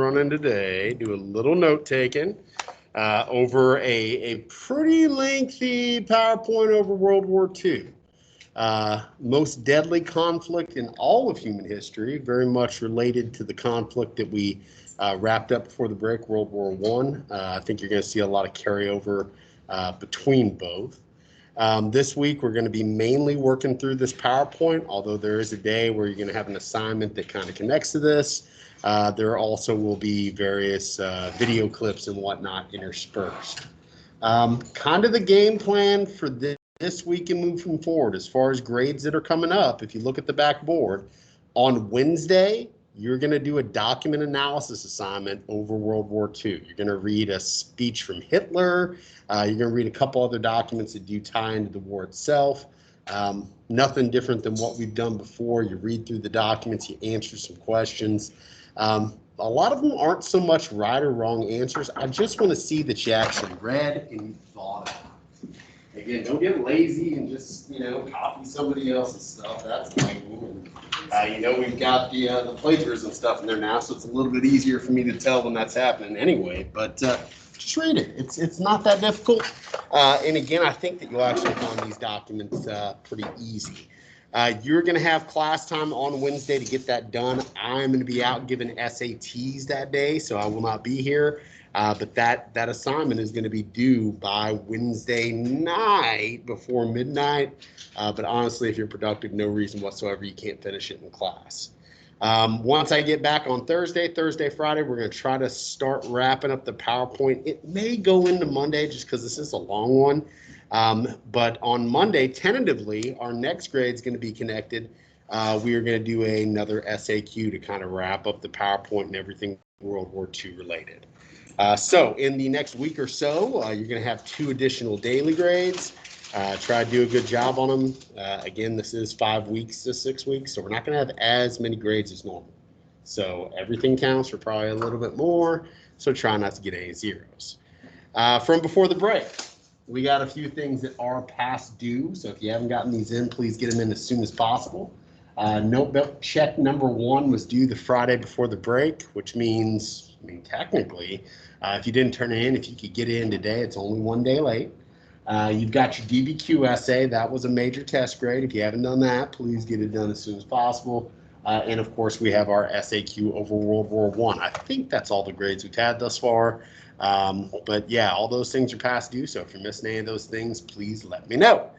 running today, do a little note taking over a pretty lengthy PowerPoint over World War II. Most deadly conflict in all of human history, very much related to the conflict that we wrapped up before the break, World War I. I think you're going to see a lot of carryover between both. This week, we're going to be mainly working through this PowerPoint, although there is a day where you're going to have an assignment that kind of connects to this. There also will be various video clips and whatnot interspersed. Kind of the game plan for this week and moving forward, as far as grades that are coming up, if you look at the back board, on Wednesday, you're going to do a document analysis assignment over World War II. You're going to read a speech from Hitler. You're going to read a couple other documents that do tie into the war itself. Nothing different than what we've done before. You read through the documents, you answer some questions. A lot of them aren't so much right or wrong answers. I just want to see that you actually read and you thought about it. Again, don't get lazy and just, copy somebody else's stuff. That's lame. We've got the plagiarism stuff in there now, so it's a little bit easier for me to tell when that's happening anyway. But just read it. It's not that difficult. And again, I think that you'll actually find these documents pretty easy. You're going to have class time on Wednesday to get that done. I'm going to be out giving SATs that day, so I will not be here. But that assignment is going to be due by Wednesday night before midnight. But honestly, if you're productive, no reason whatsoever you can't finish it in class. Once I get back on Thursday, Friday, we're going to try to start wrapping up the PowerPoint. It may go into Monday just because this is a long one. But on Monday, tentatively, our next grade is going to be connected. We are going to do another SAQ to kind of wrap up the PowerPoint and everything World War II related. So in the next week or so, you're going to have 2 additional daily grades. Try to do a good job on them. Again, this is 5 weeks to 6 weeks, so we're not going to have as many grades as normal. So everything counts for probably a little bit more, so try not to get any zeros. From before the break, we got a few things that are past due, so if you haven't gotten these in, please get them in as soon as possible. Notebook check number 1 was due the Friday before the break, which means, technically, if you didn't turn it in, if you could get it in today, it's only 1 day late. You've got your DBQ essay. That was a major test grade. If you haven't done that, please get it done as soon as possible. And of course, we have our SAQ over World War I. I think that's all the grades we've had thus far. But yeah, all those things are past due. So if you're missing any of those things, please let me know.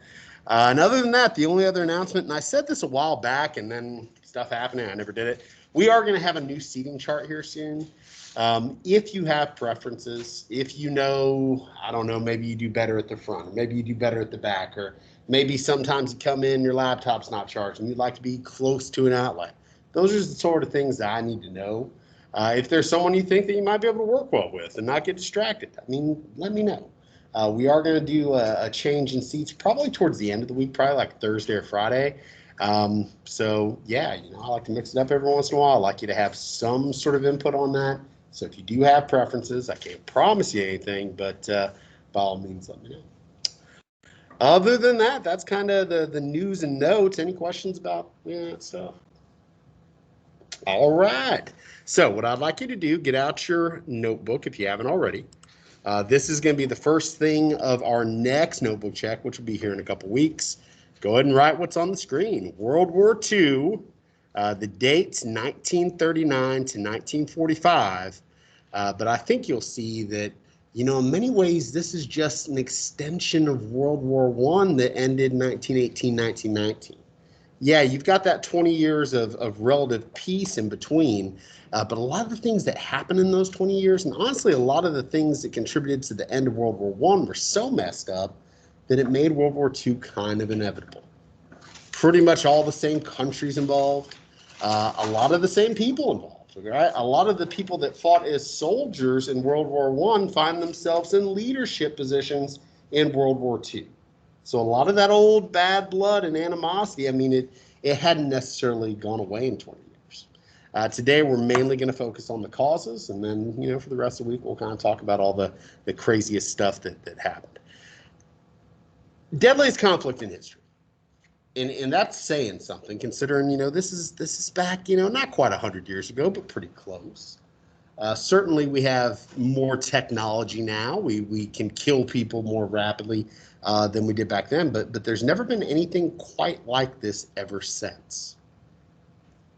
And other than that, the only other announcement, and I said this a while back and then stuff happened and I never did it. We are going to have a new seating chart here soon. If you have preferences, if I don't know, maybe you do better at the front, or maybe you do better at the back, or maybe sometimes you come in, your laptop's not charged, and you'd like to be close to an outlet. Those are the sort of things that I need to know. If there's someone you think that you might be able to work well with and not get distracted, let me know. We are going to do a change in seats probably towards the end of the week, probably like Thursday or Friday. So yeah, I like to mix it up every once in a while. I like you to have some sort of input on that. So if you do have preferences, I can't promise you anything, but by all means, let me know. Other than that, that's kind of the news and notes. Any questions about that stuff? All right. So what I'd like you to do, get out your notebook if you haven't already. This is going to be the first thing of our next notebook check, which will be here in a couple weeks. Go ahead and write what's on the screen. World War II. The date's 1939 to 1945, but I think you'll see that, in many ways, this is just an extension of World War I that ended in 1918, 1919. Yeah, you've got that 20 years of relative peace in between, but a lot of the things that happened in those 20 years, and honestly, a lot of the things that contributed to the end of World War I were so messed up that it made World War II kind of inevitable. Pretty much all the same countries involved. A lot of the same people involved, right? A lot of the people that fought as soldiers in World War I find themselves in leadership positions in World War II. So a lot of that old bad blood and animosity, it hadn't necessarily gone away in 20 years. Today, we're mainly going to focus on the causes, and then, for the rest of the week, we'll kind of talk about all the craziest stuff that happened. Deadliest conflict in history. And that's saying something, considering, this is back, not quite 100 years ago, but pretty close. Certainly, we have more technology now. We can kill people more rapidly than we did back then, but there's never been anything quite like this ever since.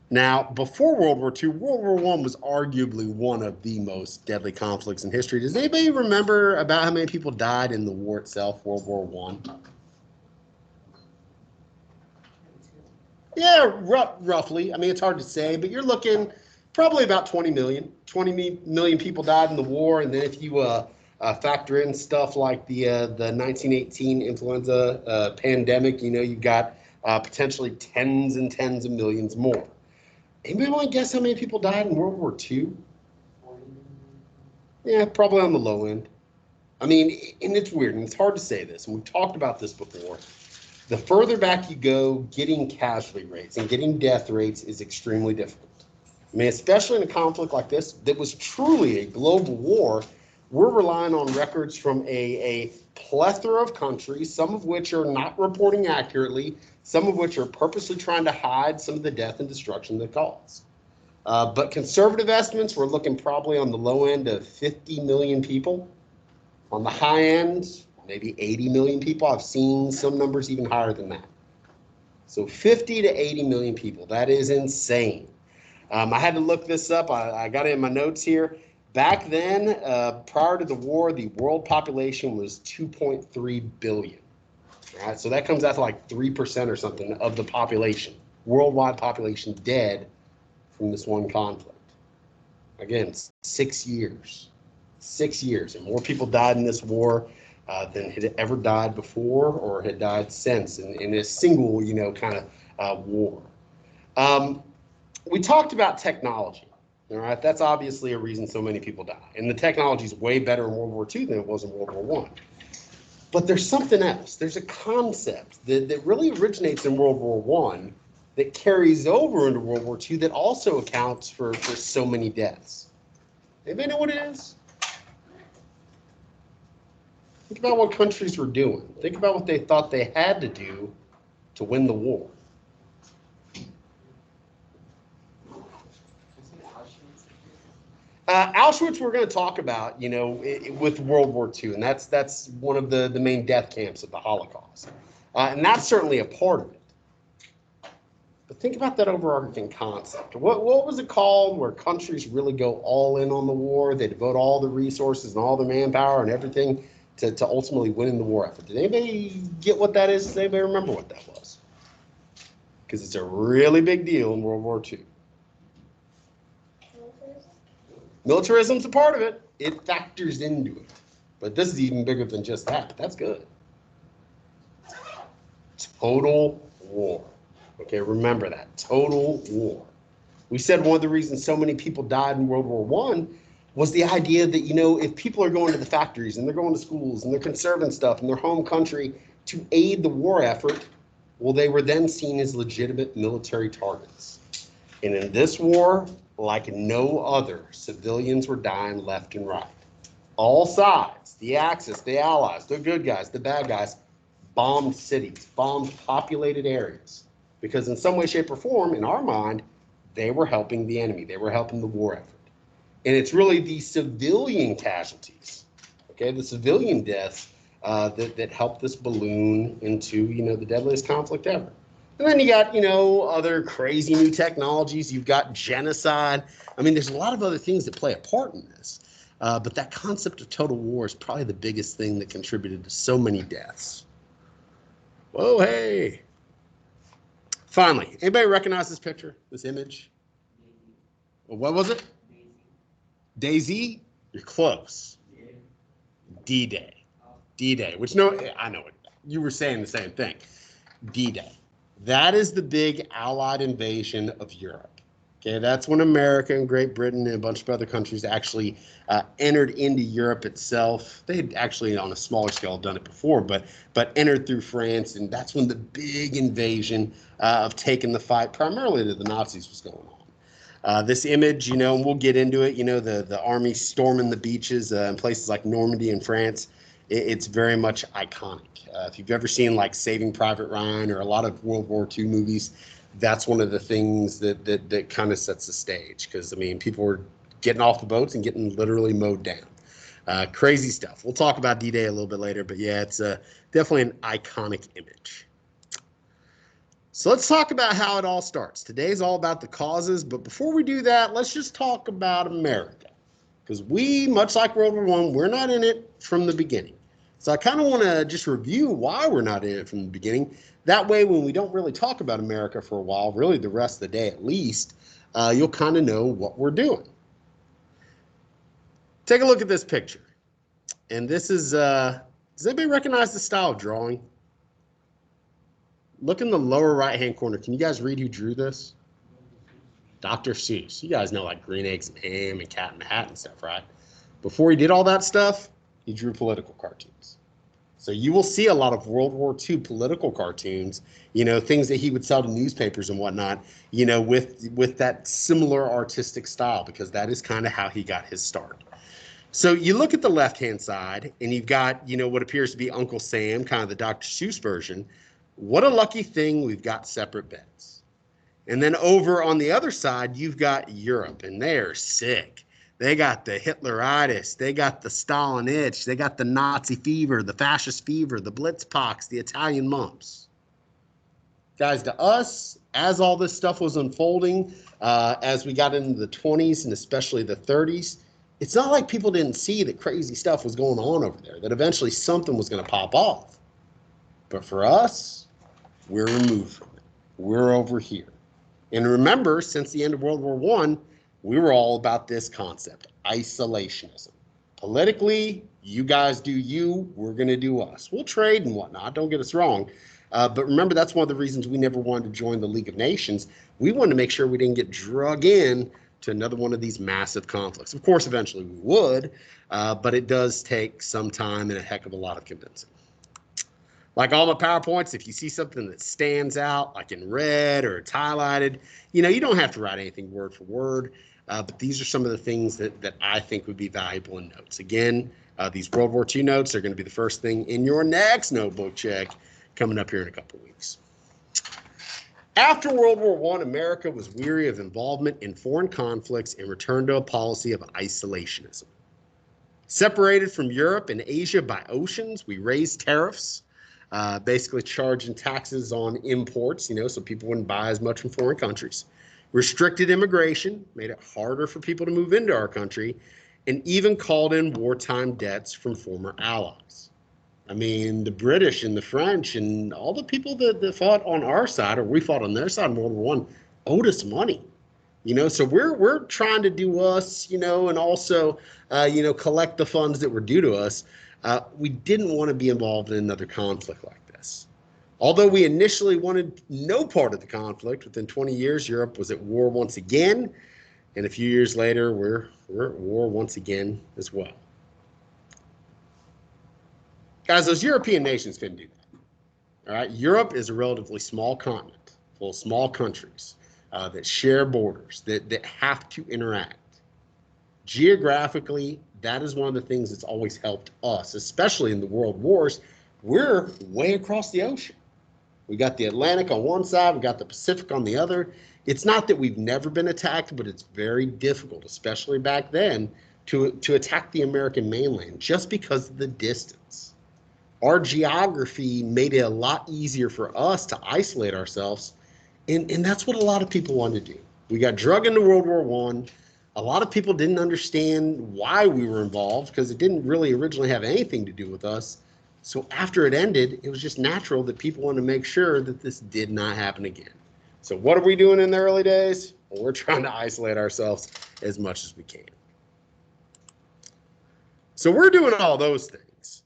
Now, before World War II, World War I was arguably one of the most deadly conflicts in history. Does anybody remember about how many people died in the war itself, World War I? Yeah, roughly. I mean, it's hard to say, but you're looking probably about 20 million. 20 million people died in the war, and then if you factor in stuff like the 1918 influenza pandemic, you know, you've got potentially tens and tens of millions more. Anybody want to guess how many people died in World War II? Yeah, probably on the low end. I mean, and it's weird, and it's hard to say this, and we've talked about this before. The further back you go, getting casualty rates and getting death rates is extremely difficult. I mean, especially in a conflict like this that was truly a global war, we're relying on records from a plethora of countries, some of which are not reporting accurately, some of which are purposely trying to hide some of the death and destruction they caused. But conservative estimates, we're looking probably on the low end of 50 million people. On the high end, maybe 80 million people. I've seen some numbers even higher than that. So 50 to 80 million people. That is insane. I had to look this up. I got it in my notes here. Back then, prior to the war, the world population was 2.3 billion. All right, so that comes out to like 3% or something of the population, worldwide population dead from this one conflict. Again, 6 years. 6 years, and more people died in this war than had ever died before or had died since in a single, you know, kind of war. We talked about technology. All right, that's obviously a reason so many people die, and the technology is way better in World War II than it was in World War I. But there's something else. There's a concept that really originates in World War I that carries over into World War II that also accounts for so many deaths. Anybody know what it is? Think about what countries were doing. Think about what they thought they had to do to win the war. Auschwitz, we're going to talk about, you know, with World War II, and that's one of the main death camps of the Holocaust, and that's certainly a part of it. But think about that overarching concept. What was it called, where countries really go all in on the war? They devote all the resources and all the manpower and everything to ultimately winning the war effort. Did anybody get what that is? Does anybody remember what that was? Because it's a really big deal in World War II. Militarism's a part of it. It factors into it. But this is even bigger than just that. But that's good. Total war. Okay, remember that. Total war. We said one of the reasons so many people died in World War I was the idea that, you know, if people are going to the factories and they're going to schools and they're conserving stuff in their home country to aid the war effort, well, they were then seen as legitimate military targets. And in this war, like no other, civilians were dying left and right. All sides, the Axis, the Allies, the good guys, the bad guys, bombed cities, bombed populated areas. Because in some way, shape, or form, in our mind, they were helping the enemy. They were helping the war effort. And it's really the civilian casualties, okay, the civilian deaths that helped this balloon into, you know, the deadliest conflict ever. And then you got, you know, other crazy new technologies. You've got genocide. I mean, there's a lot of other things that play a part in this. But that concept of total war is probably the biggest thing that contributed to so many deaths. Whoa, hey. Finally, anybody recognize this picture, this image? What was it? DayZ? You're close. D-Day. D-Day, which no, I know it. You were saying the same thing. D-Day. That is the big Allied invasion of Europe. Okay, that's when America and Great Britain and a bunch of other countries actually entered into Europe itself. They had actually, on a smaller scale, done it before, but entered through France, and that's when the big invasion of taking the fight primarily to the Nazis was going on. This image, you know, and we'll get into it, you know, the army storming the beaches in places like Normandy in France. It's very much iconic. If you've ever seen like Saving Private Ryan or a lot of World War II movies, that's one of the things that kind of sets the stage. Because, I mean, people were getting off the boats and getting literally mowed down. Crazy stuff. We'll talk about D-Day a little bit later, but yeah, it's definitely an iconic image. So let's talk about how it all starts. Today's all about the causes, but before we do that, let's just talk about America. Because we, much like World War I, we're not in it from the beginning. So I kind of want to just review why we're not in it from the beginning. That way, when we don't really talk about America for a while, really the rest of the day at least, you'll kind of know what we're doing. Take a look at this picture. And this is, does anybody recognize the style of drawing? Look in the lower right-hand corner. Can you guys read who drew this? Dr. Seuss. You guys know like Green Eggs and Ham and Cat in the Hat and stuff, right? Before he did all that stuff, he drew political cartoons. So you will see a lot of World War II political cartoons, you know, things that he would sell to newspapers and whatnot, you know, with that similar artistic style, because that is kind of how he got his start. So you look at the left-hand side and you've got, you know, what appears to be Uncle Sam, kind of the Dr. Seuss version. What a lucky thing we've got separate beds. And then over on the other side, you've got Europe, and they're sick. They got the Hitleritis, they got the Stalin itch, they got the Nazi fever, the fascist fever, the Blitzpox, the Italian mumps. Guys, to us, as all this stuff was unfolding, as we got into the 20s and especially the 30s, it's not like people didn't see that crazy stuff was going on over there, that eventually something was going to pop off. But for us, we're removed from it. We're over here. And remember, since the end of World War I, we were all about this concept, isolationism. Politically, you guys do you, we're going to do us. We'll trade and whatnot, don't get us wrong. But remember, that's one of the reasons we never wanted to join the League of Nations. We wanted to make sure we didn't get drug in to another one of these massive conflicts. Of course, eventually we would, but it does take some time and a heck of a lot of convincing. Like all my PowerPoints, if you see something that stands out, like in red or it's highlighted, you know, you don't have to write anything word for word, but these are some of the things that I think would be valuable in notes. Again, these World War II notes are going to be the first thing in your next notebook check coming up here in a couple of weeks. After World War I, America was weary of involvement in foreign conflicts and returned to a policy of isolationism. Separated from Europe and Asia by oceans, we raised tariffs, basically charging taxes on imports, you know, so people wouldn't buy as much from foreign countries. Restricted immigration, made it harder for people to move into our country, and even called in wartime debts from former allies. I mean, the British and the French and all the people that fought on our side, or we fought on their side in World War I, owed us money. You know, so we're trying to do us, you know, and also, you know, collect the funds that were due to us. We didn't want to be involved in another conflict like this. Although we initially wanted no part of the conflict, within 20 years, Europe was at war once again. And a few years later, we're at war once again as well. Guys, those European nations couldn't do that. All right, Europe is a relatively small continent full of small countries that share borders, that have to interact. Geographically, that is one of the things that's always helped us, especially in the world wars. We're way across the ocean. We got the Atlantic on one side, we got the Pacific on the other. It's not that we've never been attacked, but it's very difficult, especially back then, to attack the American mainland just because of the distance. Our geography made it a lot easier for us to isolate ourselves, and that's what a lot of people wanted to do. We got drug into World War I. A lot of people didn't understand why we were involved because it didn't really originally have anything to do with us. So after it ended, it was just natural that people wanted to make sure that this did not happen again. So what are we doing in the early days? Well, we're trying to isolate ourselves as much as we can. So we're doing all those things.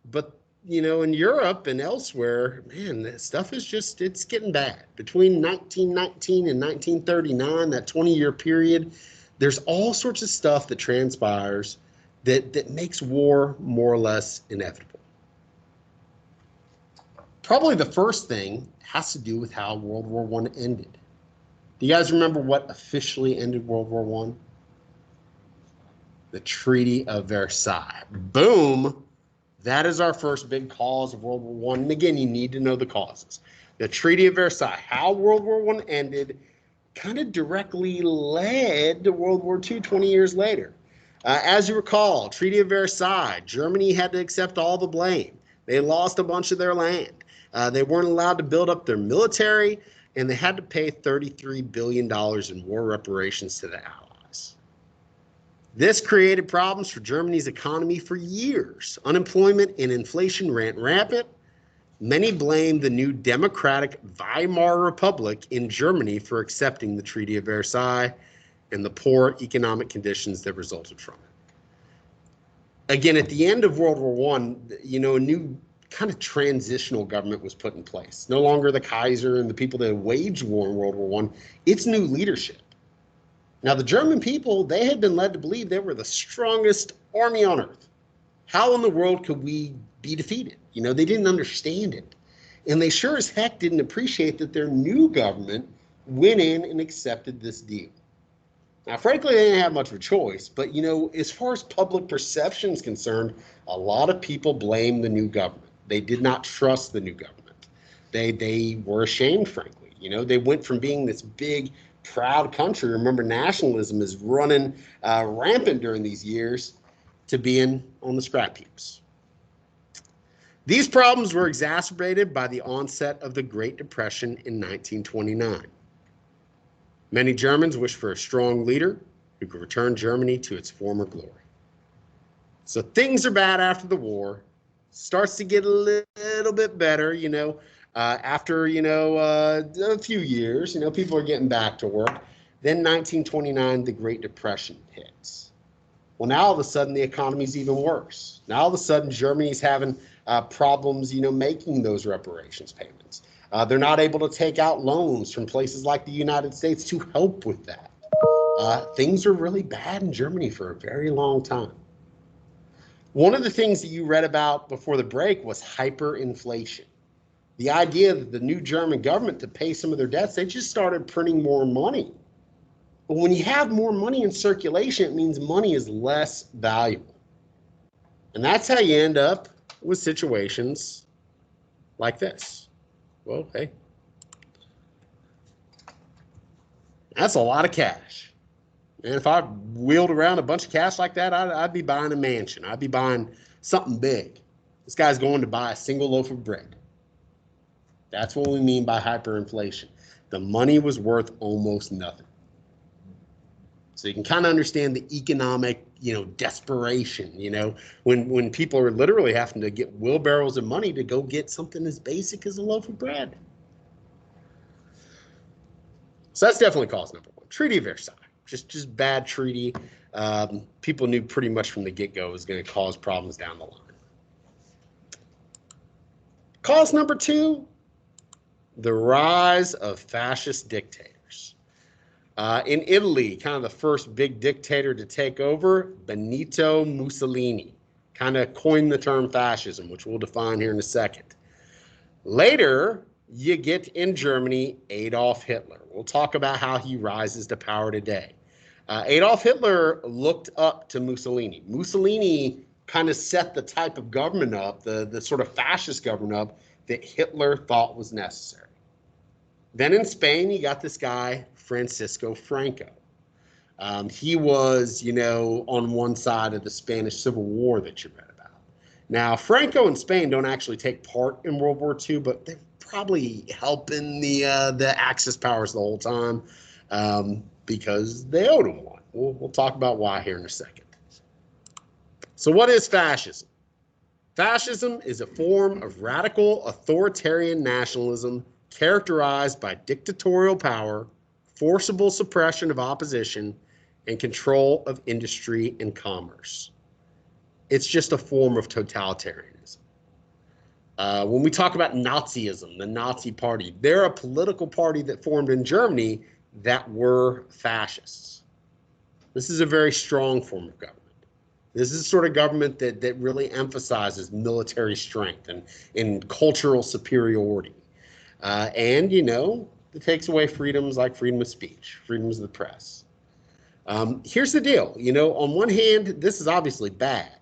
But, you know, in Europe and elsewhere, man, that stuff is just, it's getting bad. Between 1919 and 1939, that 20-year period, there's all sorts of stuff that transpires that makes war more or less inevitable. Probably the first thing has to do with how World War I ended. Do you guys remember what officially ended World War I? The Treaty of Versailles. Boom! That is our first big cause of World War I. And again, you need to know the causes. The Treaty of Versailles, how World War I ended, kind of directly led to World War II 20 years later. As you recall, Treaty of Versailles, Germany had to accept all the blame. They lost a bunch of their land. They weren't allowed to build up their military, and they had to pay $33 billion in war reparations to the Allies. This created problems for Germany's economy for years. Unemployment and inflation ran rampant. Many blame the new democratic Weimar Republic in Germany for accepting the Treaty of Versailles and the poor economic conditions that resulted from it. Again, at the end of World War I, a new kind of transitional government was put in place. No longer the Kaiser and the people that waged war in World War I. It's new leadership. Now, the German people, they had been led to believe they were the strongest army on earth. How in the world could we be defeated? They didn't understand it. And they sure as heck didn't appreciate that their new government went in and accepted this deal. Now, frankly, they didn't have much of a choice, but, as far as public perception is concerned, a lot of people blame the new government. They did not trust the new government. They were ashamed, frankly. They went from being this big, proud country. Remember, nationalism is running rampant during these years to being on the scrap heaps. These problems were exacerbated by the onset of the Great Depression in 1929. Many Germans wished for a strong leader who could return Germany to its former glory. So things are bad after the war. Starts to get a little bit better, after, a few years, people are getting back to work. Then 1929, the Great Depression hits. Well, now all of a sudden, the economy's even worse. Now all of a sudden, Germany's having problems, making those reparations payments. They're not able to take out loans from places like the United States to help with that. Things are really bad in Germany for a very long time. One of the things that you read about before the break was hyperinflation. The idea that the new German government, to pay some of their debts, they just started printing more money. But when you have more money in circulation, it means money is less valuable. And that's how you end up with situations like this. Well, hey, that's a lot of cash. And if I wheeled around a bunch of cash like that, I'd be buying a mansion. I'd be buying something big. This guy's going to buy a single loaf of bread. That's what we mean by hyperinflation. The money was worth almost nothing. So you can kind of understand the economic, desperation, when people are literally having to get wheelbarrows of money to go get something as basic as a loaf of bread. So that's definitely cause number one. Treaty of Versailles. Just bad treaty. People knew pretty much from the get-go it was going to cause problems down the line. Cause number two, the rise of fascist dictators. In Italy, kind of the first big dictator to take over, Benito Mussolini, kind of coined the term fascism, which we'll define here in a second. Later, you get in Germany, Adolf Hitler. We'll talk about how he rises to power today. Adolf Hitler looked up to Mussolini. Mussolini kind of set the type of government up, the sort of fascist government up that Hitler thought was necessary. Then in Spain, you got this guy, Francisco Franco. He was, on one side of the Spanish Civil War that you read about. Now, Franco and Spain don't actually take part in World War II, but they're probably helping the Axis powers the whole time because they owed them one. We'll talk about why here in a second. So what is fascism? Fascism is a form of radical authoritarian nationalism characterized by dictatorial power, forcible suppression of opposition, and control of industry and commerce. It's just a form of totalitarianism. When we talk about Nazism, the Nazi Party, they're a political party that formed in Germany that were fascists. This is a very strong form of government. This is the sort of government that really emphasizes military strength and cultural superiority. And, it takes away freedoms like freedom of speech, freedoms of the press. Here's the deal. On one hand, this is obviously bad.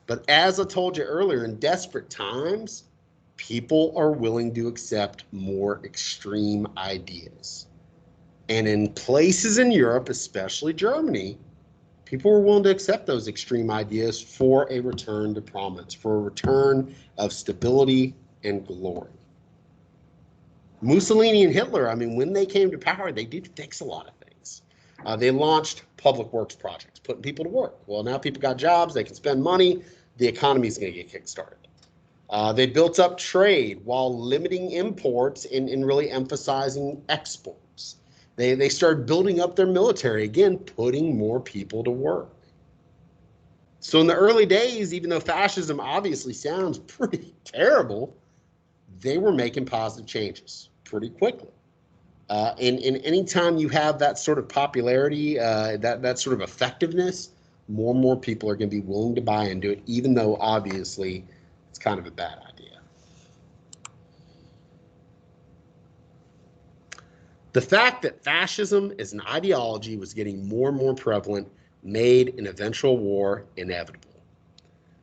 But as I told you earlier, in desperate times, people are willing to accept more extreme ideas. And in places in Europe, especially Germany, people were willing to accept those extreme ideas for a return to prominence, for a return of stability and glory. Mussolini and Hitler, I mean, when they came to power, they did fix a lot of things. They launched public works projects, putting people to work. Well, now people got jobs, they can spend money, the economy is going to get kickstarted. They built up trade while limiting imports and really emphasizing exports. They started building up their military, again, putting more people to work. So in the early days, even though fascism obviously sounds pretty terrible, they were making positive changes pretty quickly. And anytime you have that sort of popularity, that sort of effectiveness, more and more people are going to be willing to buy into it, even though obviously it's kind of a bad idea. The fact that fascism as an ideology was getting more and more prevalent made an eventual war inevitable.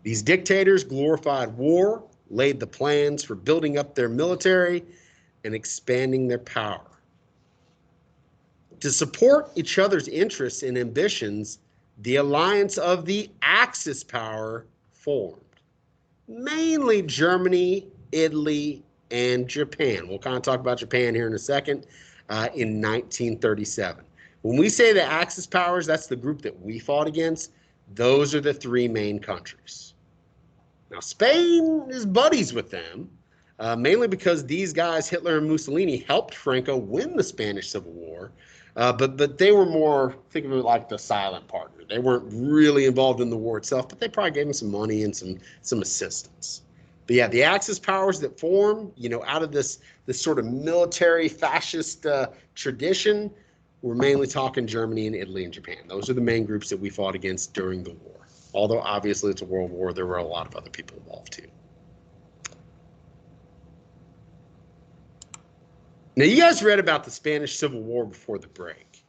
These dictators glorified war, laid the plans for building up their military and expanding their power. To support each other's interests and ambitions, the alliance of the Axis power formed. Mainly Germany, Italy, and Japan. We'll kind of talk about Japan here in a second, in 1937. When we say the Axis powers, that's the group that we fought against. Those are the three main countries. Now, Spain is buddies with them, mainly because these guys, Hitler and Mussolini, helped Franco win the Spanish Civil War. But they were more, think of it like the silent partner. They weren't really involved in the war itself, but they probably gave him some money and some assistance. But yeah, the Axis powers that form, out of this sort of military fascist tradition, we're mainly talking Germany and Italy and Japan. Those are the main groups that we fought against during the war. Although obviously it's a world war, there were a lot of other people involved too. Now, you guys read about the Spanish Civil War before the break.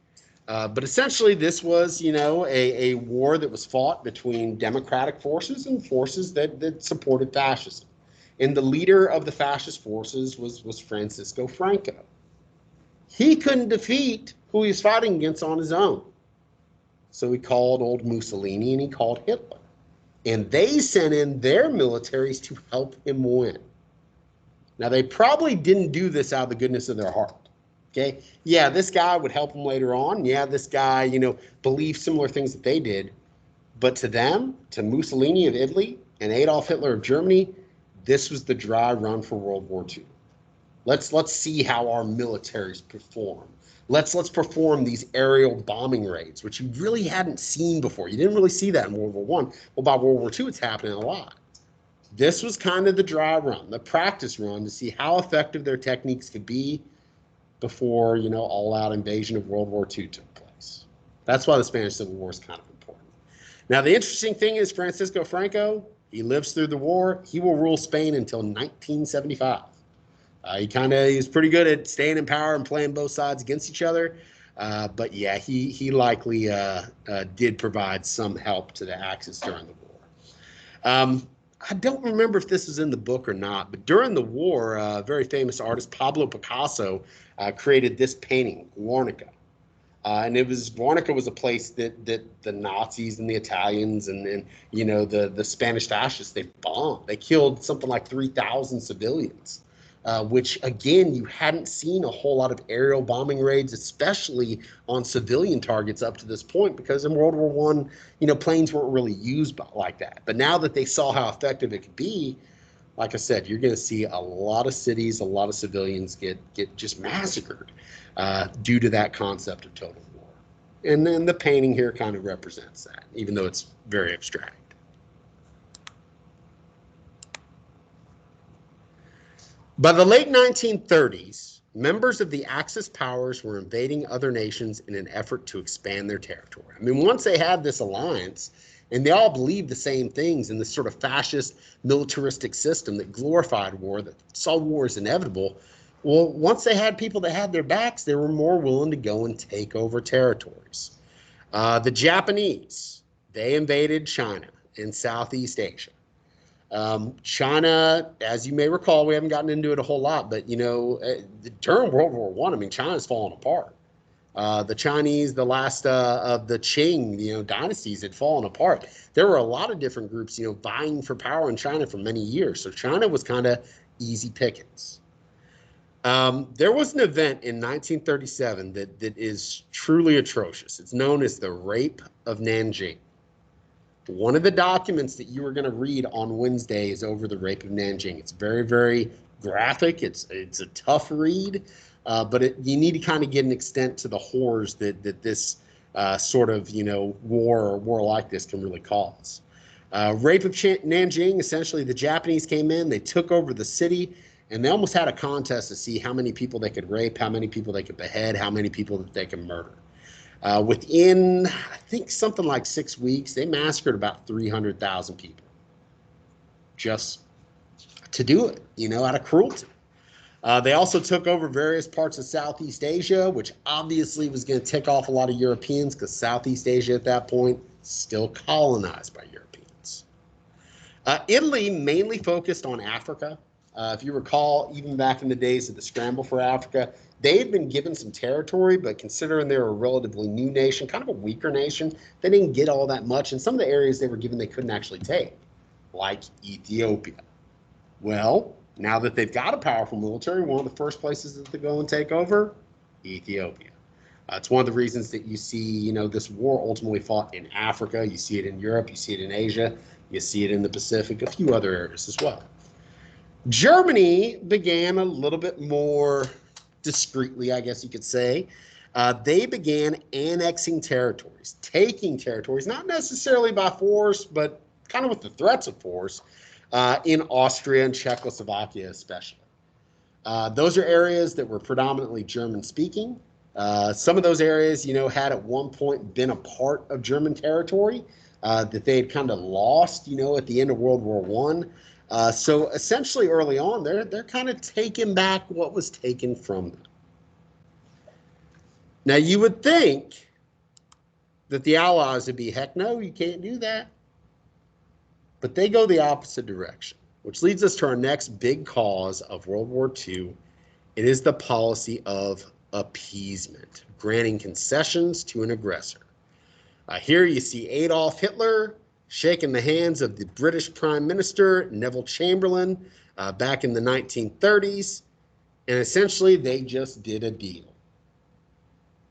But essentially, this was, a war that was fought between democratic forces and forces that supported fascism. And the leader of the fascist forces was Francisco Franco. He couldn't defeat who he was fighting against on his own. So he called old Mussolini and he called Hitler. And they sent in their militaries to help him win. Now, they probably didn't do this out of the goodness of their heart. Okay. Yeah, this guy would help them later on. Yeah, this guy, believed similar things that they did. But to them, to Mussolini of Italy and Adolf Hitler of Germany, this was the dry run for World War II. Let's see how our militaries perform. Let's perform these aerial bombing raids, which you really hadn't seen before. You didn't really see that in World War I. Well, by World War II, it's happening a lot. This was kind of the dry run, the practice run to see how effective their techniques could be before, all-out invasion of World War II took place. That's why the Spanish Civil War is kind of important. Now, the interesting thing is Francisco Franco, he lives through the war. He will rule Spain until 1975. He's pretty good at staying in power and playing both sides against each other. But yeah, he likely did provide some help to the Axis during the war. I don't remember if this was in the book or not, but during the war, a very famous artist, Pablo Picasso, created this painting, Guernica. And Guernica was a place that the Nazis and the Italians and the Spanish fascists, they bombed. They killed something like 3,000 civilians. Which, again, you hadn't seen a whole lot of aerial bombing raids, especially on civilian targets up to this point, because in World War I, planes weren't really used like that. But now that they saw how effective it could be, like I said, you're going to see a lot of cities, a lot of civilians get just massacred due to that concept of total war. And then the painting here kind of represents that, even though it's very abstract. By the late 1930s, members of the Axis powers were invading other nations in an effort to expand their territory. I mean, once they had this alliance, and they all believed the same things in this sort of fascist, militaristic system that glorified war, that saw war as inevitable, well, once they had people that had their backs, they were more willing to go and take over territories. The Japanese, they invaded China in Southeast Asia. China, as you may recall, we haven't gotten into it a whole lot, but during World War I, I mean, China's falling apart. The Chinese, the last of the Qing, dynasties had fallen apart. There were a lot of different groups, vying for power in China for many years. So China was kind of easy pickings. There was an event in 1937 that is truly atrocious. It's known as the Rape of Nanjing. One of the documents that you are going to read on Wednesday is over the Rape of Nanjing. It's very, very graphic. It's a tough read, but you need to kind of get an extent to the horrors that this sort of war or war like this can really cause. Rape of Nanjing. Essentially, the Japanese came in, they took over the city, and they almost had a contest to see how many people they could rape, how many people they could behead, how many people that they could murder. Within, I think, something like 6 weeks, they massacred about 300,000 people just to do it, out of cruelty. They also took over various parts of Southeast Asia, which obviously was going to tick off a lot of Europeans because Southeast Asia at that point still colonized by Europeans. Italy mainly focused on Africa. If you recall, even back in the days of the scramble for Africa, they had been given some territory, but considering they were a relatively new nation, kind of a weaker nation, they didn't get all that much. And some of the areas they were given, they couldn't actually take, like Ethiopia. Well, now that they've got a powerful military, one of the first places that they go and take over, Ethiopia. It's one of the reasons that you see, this war ultimately fought in Africa. You see it in Europe, you see it in Asia, you see it in the Pacific, a few other areas as well. Germany began a little bit more discreetly, I guess you could say. They began annexing territories, taking territories, not necessarily by force, but kind of with the threats of force, in Austria and Czechoslovakia especially. Those are areas that were predominantly German-speaking. Some of those areas, had at one point been a part of German territory that they had kind of lost, at the end of World War I. So essentially early on, they're kind of taking back what was taken from them. Now, you would think that the Allies would be, heck no, you can't do that. But they go the opposite direction, which leads us to our next big cause of World War II. It is the policy of appeasement, granting concessions to an aggressor. Here you see Adolf Hitler shaking the hands of the British Prime Minister, Neville Chamberlain, back in the 1930s. And essentially, they just did a deal.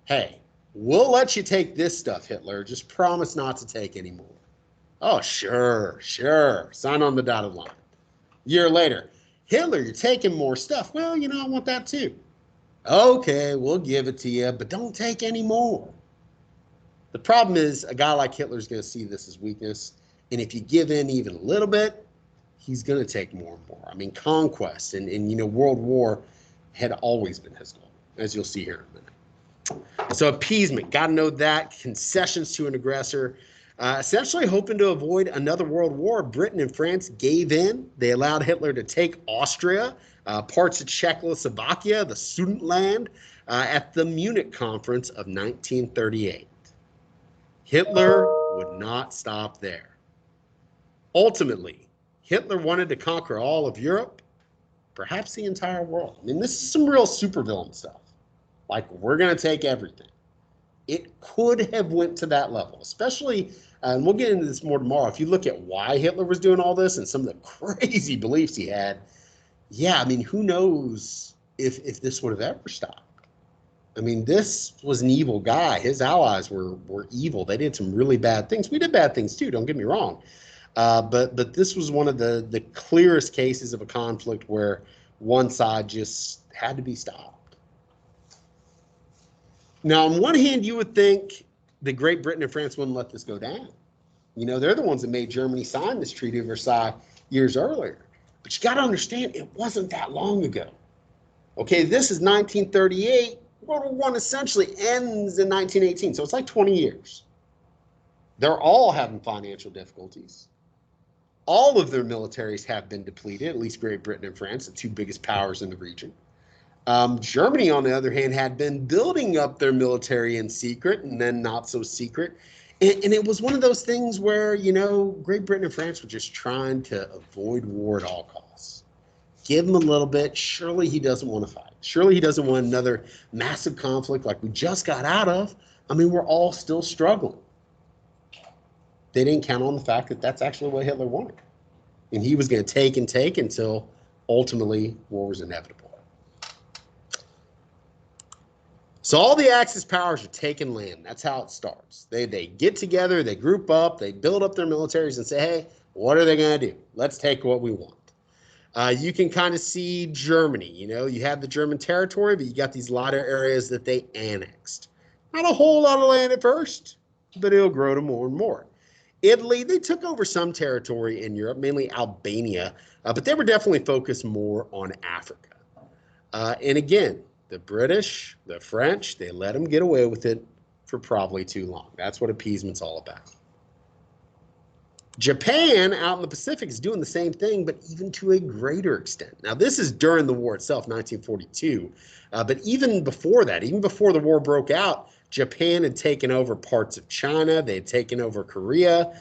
Hey, we'll let you take this stuff, Hitler. Just promise not to take any more. Oh, sure. Sign on the dotted line. A year later, Hitler, you're taking more stuff. Well, I want that too. Okay, we'll give it to you, but don't take any more. The problem is a guy like Hitler is going to see this as weakness. And if you give in even a little bit, he's going to take more and more. I mean, conquest and World War had always been his goal, as you'll see here in a minute. So appeasement, got to know that. Concessions to an aggressor. Essentially hoping to avoid another world war, Britain and France gave in. They allowed Hitler to take Austria, parts of Czechoslovakia, the Sudetenland, at the Munich Conference of 1938. Hitler would not stop there. Ultimately, Hitler wanted to conquer all of Europe, perhaps the entire world. I mean, this is some real supervillain stuff. Like, we're going to take everything. It could have went to that level, especially, and we'll get into this more tomorrow, if you look at why Hitler was doing all this and some of the crazy beliefs he had, yeah, I mean, who knows if this would have ever stopped. I mean, this was an evil guy. His allies were evil. They did some really bad things. We did bad things too, don't get me wrong. But this was one of the clearest cases of a conflict where one side just had to be stopped. Now, on one hand, you would think that Great Britain and France wouldn't let this go down. They're the ones that made Germany sign this Treaty of Versailles years earlier. But you got to understand, it wasn't that long ago. Okay, this is 1938. World War I essentially ends in 1918, so it's like 20 years. They're all having financial difficulties. All of their militaries have been depleted, at least Great Britain and France, the two biggest powers in the region. Germany, on the other hand, had been building up their military in secret and then not so secret. And it was one of those things where, Great Britain and France were just trying to avoid war at all costs. give him a little bit. Surely he doesn't want to fight. Surely he doesn't want another massive conflict like we just got out of. I mean, we're all still struggling. They didn't count on the fact that that's actually what Hitler wanted. And he was going to take and take until ultimately war was inevitable. So all the Axis powers are taking land. That's how it starts. They get together, they group up, they build up their militaries and say, hey, what are they going to do? Let's take what we want. You can kind of see Germany. You know, you have the German territory, but you got these lot of areas that they annexed. Not a whole lot of land at first, but it'll grow to more and more. Italy, they took over some territory in Europe, mainly Albania, but they were definitely focused more on Africa. And again, the British, the French, they let them get away with it for probably too long. That's what appeasement's all about. Japan out in the Pacific is doing the same thing, but even to a greater extent. Now, this is during the war itself, 1942. But even before that, even before the war broke out, Japan had taken over parts of China. They had taken over Korea.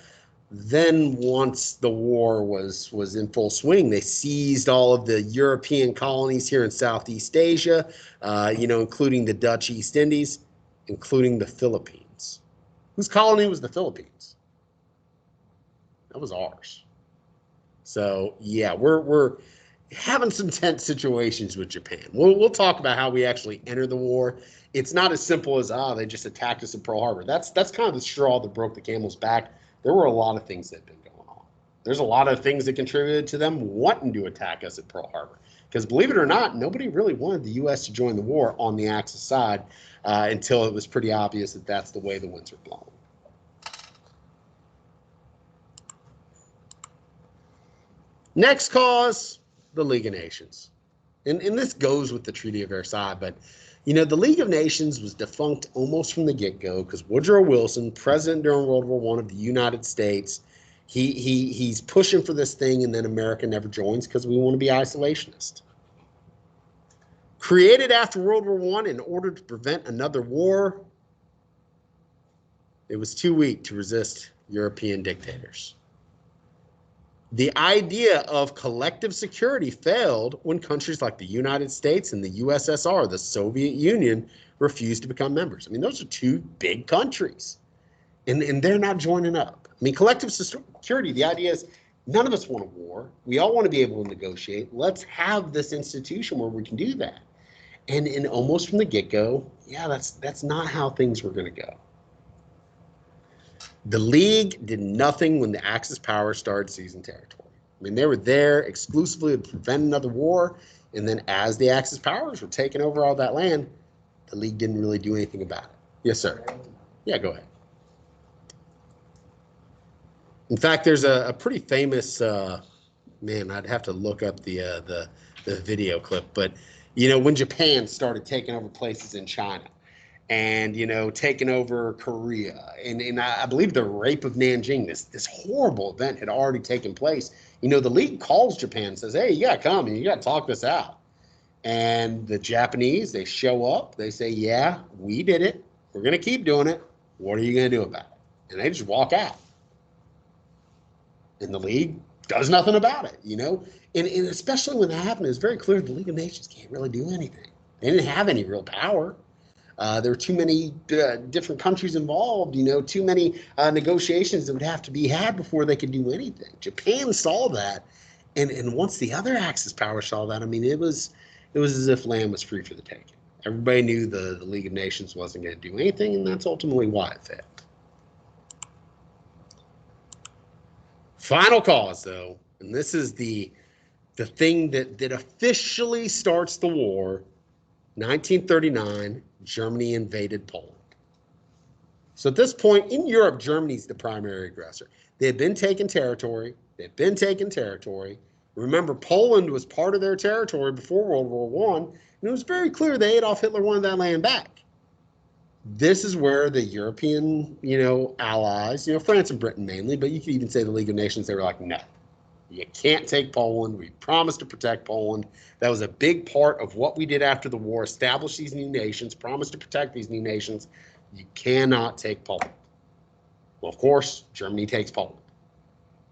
Then once the war was in full swing, they seized all of the European colonies here in Southeast Asia, including the Dutch East Indies, including the Philippines. Whose colony was the Philippines? That was ours. So yeah, we're having some tense situations with Japan. We'll talk about how we actually entered the war. It's not as simple as they just attacked us at Pearl Harbor. That's kind of the straw that broke the camel's back. There were a lot of things that had been going on. There's a lot of things that contributed to them wanting to attack us at Pearl Harbor. Because believe it or not, nobody really wanted the U.S. to join the war on the Axis side until it was pretty obvious that that's the way the winds were blowing. Next cause, the League of Nations. And this goes with the Treaty of Versailles, but the League of Nations was defunct almost from the get-go because Woodrow Wilson, president during World War I of the United States, he's pushing for this thing, and then America never joins because we want to be isolationist. Created after World War I in order to prevent another war, it was too weak to resist European dictators. The idea of collective security failed when countries like the United States and the USSR, the Soviet Union, refused to become members. I mean, those are two big countries, and they're not joining up. I mean, collective security, the idea is none of us want a war. We all want to be able to negotiate. Let's have this institution where we can do that. And almost from the get-go, yeah, that's not how things were going to go. The League did nothing when the Axis powers started seizing territory. I mean, they were there exclusively to prevent another war, and then as the Axis powers were taking over all that land, the League didn't really do anything about it. Yes, sir. Yeah, go ahead. In fact, there's a pretty famous, man, I'd have to look up the video clip, but, when Japan started taking over places in China, and taking over Korea, and I believe the rape of Nanjing, this horrible event had already taken place. The League calls Japan and says, hey, you gotta come and you gotta talk this out. And the Japanese, they show up, they say, yeah, we did it, we're gonna keep doing it, what are you gonna do about it? And they just walk out. And the League does nothing about it, and especially when that happened, it's very clear the League of Nations can't really do anything. They didn't have any real power. There were too many different countries involved, too many negotiations that would have to be had before they could do anything. Japan saw that, and once the other Axis powers saw that, I mean, it was as if land was free for the taking. Everybody knew the League of Nations wasn't going to do anything, and that's ultimately why it failed. Final cause, though, and this is the thing that officially starts the war. 1939, Germany invaded Poland. So at this point in Europe, Germany's the primary aggressor. They had been taking territory. Remember, Poland was part of their territory before World War I, and it was very clear that Adolf Hitler wanted that land back. This is where the European, allies, France and Britain mainly, but you could even say the League of Nations, they were like, no. You can't take Poland. We promised to protect Poland. That was a big part of what we did after the war, establish these new nations, promise to protect these new nations. You cannot take Poland. Well, of course, Germany takes Poland.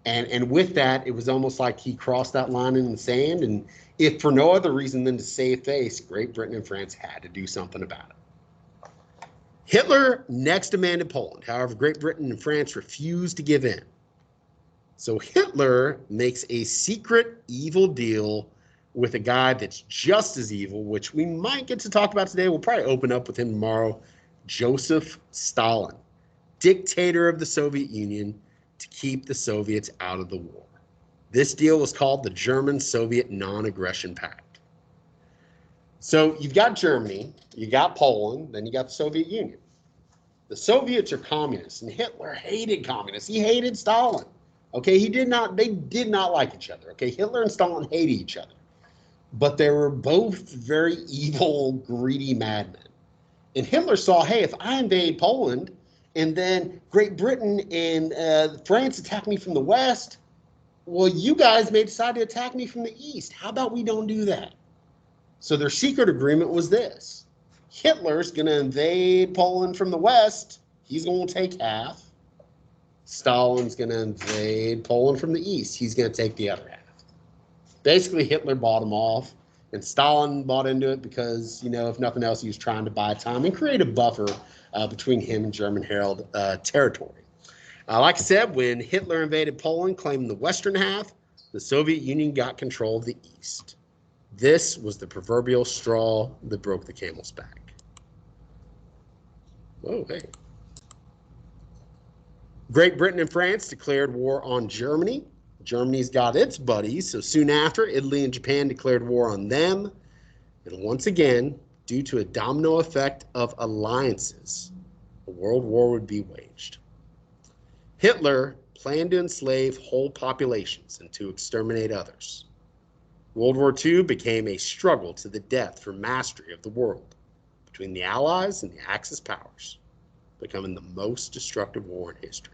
And with that, it was almost like he crossed that line in the sand. And if for no other reason than to save face, Great Britain and France had to do something about it. Hitler next demanded Poland. However, Great Britain and France refused to give in. So Hitler makes a secret evil deal with a guy that's just as evil, which we might get to talk about today. We'll probably open up with him tomorrow. Joseph Stalin, dictator of the Soviet Union, to keep the Soviets out of the war. This deal was called the German-Soviet Non-Aggression Pact. So you've got Germany, you got Poland, then you got the Soviet Union. The Soviets are communists, and Hitler hated communists. He hated Stalin. Okay, they did not like each other. Okay, Hitler and Stalin hated each other. But they were both very evil, greedy madmen. And Hitler saw, hey, if I invade Poland and then Great Britain and France attack me from the west, well, you guys may decide to attack me from the east. How about we don't do that? So their secret agreement was this. Hitler's going to invade Poland from the west. He's going to take half. Stalin's going to invade Poland from the east. He's going to take the other half. Basically, Hitler bought him off, and Stalin bought into it because, you know, if nothing else, he was trying to buy time and create a buffer between him and German-held territory. Like I said, when Hitler invaded Poland, claiming the western half, the Soviet Union got control of the east. This was the proverbial straw that broke the camel's back. Whoa, hey. Great Britain and France declared war on Germany. Germany's got its buddies, so soon after, Italy and Japan declared war on them. And once again, due to a domino effect of alliances, a world war would be waged. Hitler planned to enslave whole populations and to exterminate others. World War II became a struggle to the death for mastery of the world between the Allies and the Axis powers, becoming the most destructive war in history.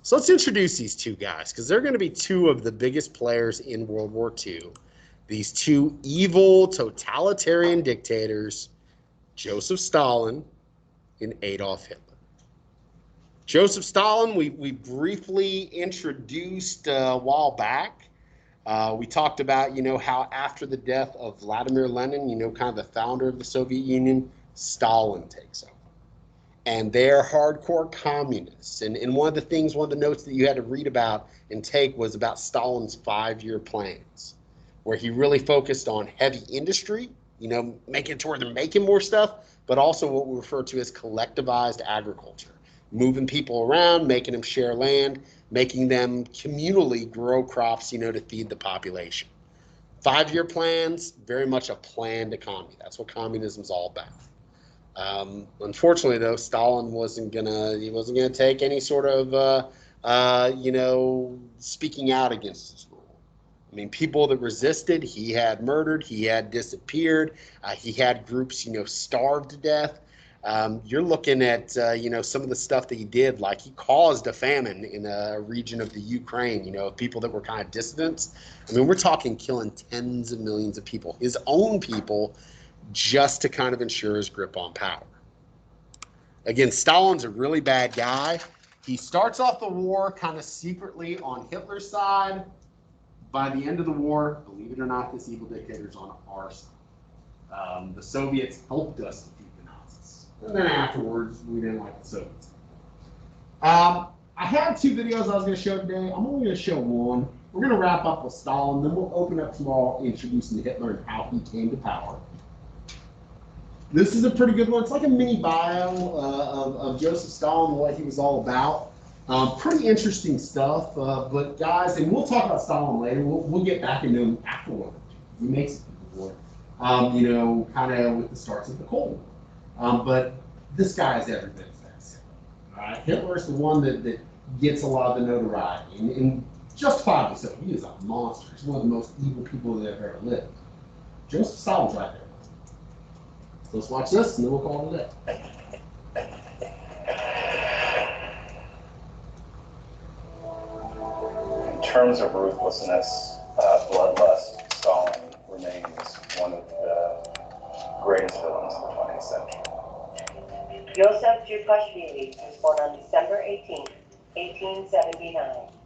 So let's introduce these two guys, because they're going to be two of the biggest players in World War II. These two evil, totalitarian dictators, Joseph Stalin and Adolf Hitler. Joseph Stalin, we briefly introduced a while back. We talked about, you know, how after the death of Vladimir Lenin, you know, kind of the founder of the Soviet Union, Stalin takes over. And they're hardcore communists. And one of the notes that you had to read about and take was about Stalin's 5-year plans, where he really focused on heavy industry, you know, making it to where they're making more stuff, but also what we refer to as collectivized agriculture, moving people around, making them share land, making them communally grow crops, you know, to feed the population. 5-year plans, very much a planned economy. That's what communism's all about. Unfortunately, though, Stalin wasn't gonna take any sort of you know, speaking out against his rule. I mean, people that resisted, he had murdered, he had disappeared, he had groups, you know, starved to death. You're looking at you know, some of the stuff that he did, like he caused a famine in a region of the Ukraine, you know, people that were kind of dissidents. I mean, we're talking killing tens of millions of people, his own people, just to kind of ensure his grip on power. Again, Stalin's a really bad guy. He starts off the war kind of secretly on Hitler's side. By the end of the war, believe it or not, this evil dictator's on our side. The Soviets helped us defeat the Nazis. And then afterwards, we didn't like the Soviets. I had 2 videos I was going to show today. I'm only going to show one. We're going to wrap up with Stalin, then we'll open up tomorrow introducing Hitler and how he came to power. This is a pretty good one. It's like a mini bio of Joseph Stalin and what he was all about. Pretty interesting stuff. But guys, and we'll talk about Stalin later. We'll get back into him afterward. He makes it through the war. You know, kind of with the starts of the Cold War. But this guy is every bit as bad. Hitler's the one that gets a lot of the notoriety. And justifiably so. He is a monster. He's one of the most evil people that have ever lived. Joseph Stalin's right there. So let's watch this, and then we'll call it a day. In terms of ruthlessness, bloodlust, Stalin remains one of the greatest villains of the 20th century. Yosef Jukashvili was born on December 18, 1879.